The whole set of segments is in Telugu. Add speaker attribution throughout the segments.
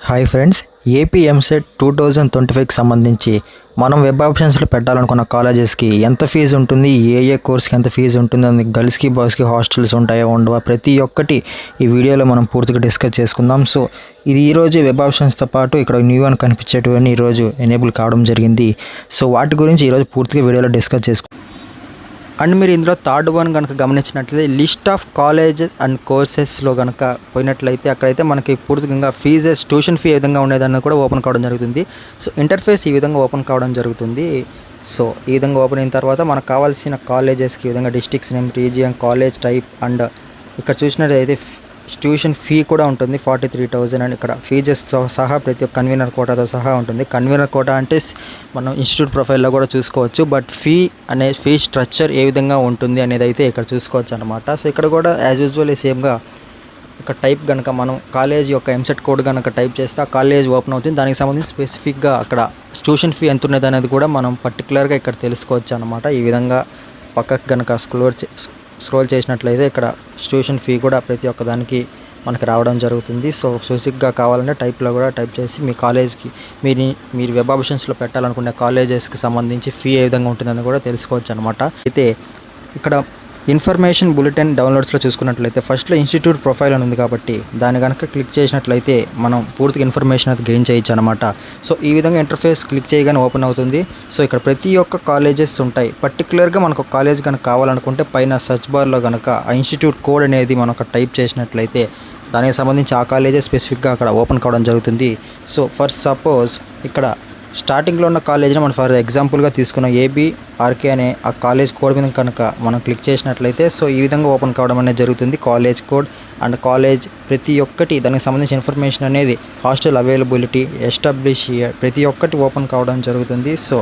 Speaker 1: హాయ్ ఫ్రెండ్స్, ఏపీ ఎంసెట్ 2025కి సంబంధించి మనం వెబ్ ఆప్షన్స్లో పెట్టాలనుకున్న కాలేజెస్కి ఎంత ఫీజు ఉంటుంది, ఏ కోర్స్కి ఎంత ఫీజు ఉంటుంది, అని గర్ల్స్కి బాయ్స్కి హాస్టల్స్ ఉంటాయో ఉండవా, ప్రతి ఒక్కటి ఈ వీడియోలో మనం పూర్తిగా డిస్కస్ చేసుకుందాం. సో ఇది ఈరోజు వెబ్ ఆప్షన్స్తో పాటు ఇక్కడ న్యూ అని కనిపించేటివన్నీ ఈరోజు ఎనేబుల్ కావడం జరిగింది. సో వాటి గురించి ఈరోజు పూర్తిగా వీడియోలో డిస్కస్ చేసుకుందాం. అండ్ మీరు ఇందులో థర్డ్ వన్ కనుక గమనించినట్లయితే లిస్ట్ ఆఫ్ కాలేజెస్ అండ్ కోర్సెస్లో కనుక పోయినట్లయితే అక్కడైతే మనకి పూర్తిగా ఫీజెస్, ట్యూషన్ ఫీ ఏ విధంగా ఉండేదని కూడా ఓపెన్ కావడం జరుగుతుంది. సో ఇంటర్ఫేస్ ఈ విధంగా ఓపెన్ కావడం జరుగుతుంది. సో ఈ విధంగా ఓపెన్ అయిన తర్వాత మనకు కావాల్సిన కాలేజెస్కి ఈ విధంగా districts name, region, college type and ఇక్కడ చూసినట్లయితే ట్యూషన్ ఫీ కూడా ఉంటుంది 43,000 అండ్ ఇక్కడ ఫీజెస్తో సహా ప్రతి ఒక్క కన్వీనర్ కోటాతో సహా ఉంటుంది. కన్వీనర్ కోటా అంటే మనం ఇన్స్టిట్యూట్ ప్రొఫైల్లో కూడా చూసుకోవచ్చు, బట్ ఫీ స్ట్రక్చర్ ఏ విధంగా ఉంటుంది అనేది అయితే ఇక్కడ చూసుకోవచ్చు అనమాట. సో ఇక్కడ కూడా యాజ్ యూజువల్ సేమ్గా ఇక్కడ టైప్ కనుక మనం కాలేజ్ యొక్క ఎంసెట్ కోడ్ కనుక టైప్ చేస్తే ఆ కాలేజ్ ఓపెన్ అవుతుంది. దానికి సంబంధించి స్పెసిఫిక్గా అక్కడ ట్యూషన్ ఫీ ఎంత ఉన్నది అనేది కూడా మనం పర్టికులర్గా ఇక్కడ తెలుసుకోవచ్చు అనమాట. ఈ విధంగా పక్కకు కనుక స్క్రోల్ చేసినట్లయితే ఇక్కడ ట్యూషన్ ఫీ కూడా ప్రతి ఒక్క దానికి మనకి రావడం జరుగుతుంది. సో స్పెసిఫిక్గా కావాలంటే టైప్లో కూడా టైప్ చేసి మీ కాలేజ్కి మీరు వెబ్ ఆప్షన్స్లో పెట్టాలనుకునే కాలేజెస్కి సంబంధించి ఫీ ఏ విధంగా ఉంటుందని కూడా తెలుసుకోవచ్చు అనమాట. అయితే ఇక్కడ ఇన్ఫర్మేషన్ బులెటిన్ డౌన్లోడ్స్లో చూసుకున్నట్లయితే ఫస్ట్లో ఇన్స్టిట్యూట్ ప్రొఫైల్ అని ఉంది కాబట్టి దాన్ని కనుక క్లిక్ చేసినట్లయితే మనం పూర్తిగా ఇన్ఫర్మేషన్ అది గెయిన్ చేయొచ్చు అనమాట. సో ఈ విధంగా ఇంటర్ఫేస్ క్లిక్ చేయగానే ఓపెన్ అవుతుంది. సో ఇక్కడ ప్రతి ఒక్క కాలేజెస్ ఉంటాయి. పర్టికులర్గా మనకు ఒక కాలేజ్ కనుక కావాలనుకుంటే పైన సర్చ్ బార్లో కనుక ఆ ఇన్స్టిట్యూట్ కోడ్ అనేది మనం టైప్ చేసినట్లయితే దానికి సంబంధించి ఆ కాలేజెస్ స్పెసిఫిక్గా అక్కడ ఓపెన్ కావడం జరుగుతుంది. సో ఫర్ సపోజ్ ఇక్కడ స్టార్టింగ్లో ఉన్న కాలేజ్ని మనం ఫర్ ఎగ్జాంపుల్గా తీసుకున్న ఏబీఆర్కే అనే ఆ కాలేజ్ కోడ్ మీద కనుక మనం క్లిక్ చేసినట్లయితే సో ఈ విధంగా ఓపెన్ కావడం అనేది జరుగుతుంది. కాలేజ్ కోడ్ అండ్ కాలేజ్ ప్రతి ఒక్కటి దానికి సంబంధించిన ఇన్ఫర్మేషన్ అనేది, హాస్టల్ అవైలబిలిటీ, ఎస్టాబ్లిష్ ఇయర్ ప్రతి ఒక్కటి ఓపెన్ కావడం జరుగుతుంది. సో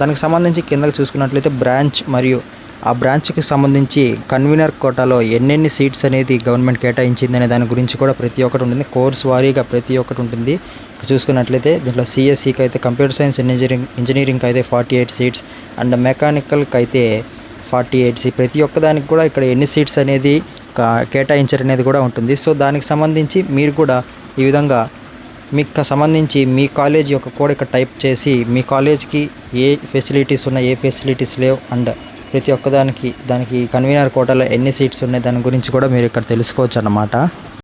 Speaker 1: దానికి సంబంధించి కిందకి చూసుకున్నట్లయితే బ్రాంచ్ మరియు ఆ బ్రాంచ్కి సంబంధించి కన్వీనర్ కోటాలో ఎన్నెన్ని సీట్స్ అనేది గవర్నమెంట్ కేటాయించింది అనే దాని గురించి కూడా ప్రతి ఒక్కటి ఉంటుంది. కోర్స్ వారీగా ప్రతి ఒక్కటి ఉంటుంది. చూసుకున్నట్లయితే దీంట్లో సిఎస్సికి అయితే కంప్యూటర్ సైన్స్ ఇంజనీరింగ్కి అయితే 48 సీట్స్ అండ్ మెకానికల్కి అయితే 48 సీట్స్. ప్రతి ఒక్కదానికి కూడా ఇక్కడ ఎన్ని సీట్స్ అనేది కేటాయించారు అనేది కూడా ఉంటుంది. సో దానికి సంబంధించి మీరు కూడా ఈ విధంగా మీకు సంబంధించి మీ కాలేజ్ యొక్క కోడ్ ఇక్కడ టైప్ చేసి మీ కాలేజ్కి ఏ ఫెసిలిటీస్ ఉన్నాయి, ఏ ఫెసిలిటీస్ లేవు అండ్ ప్రతి ఒక్కదానికి దానికి కన్వీనర్ కోటాలో ఎన్ని సీట్స్ ఉన్నాయి దాని గురించి కూడా మీరు ఇక్కడ తెలుసుకోవచ్చు అన్నమాట.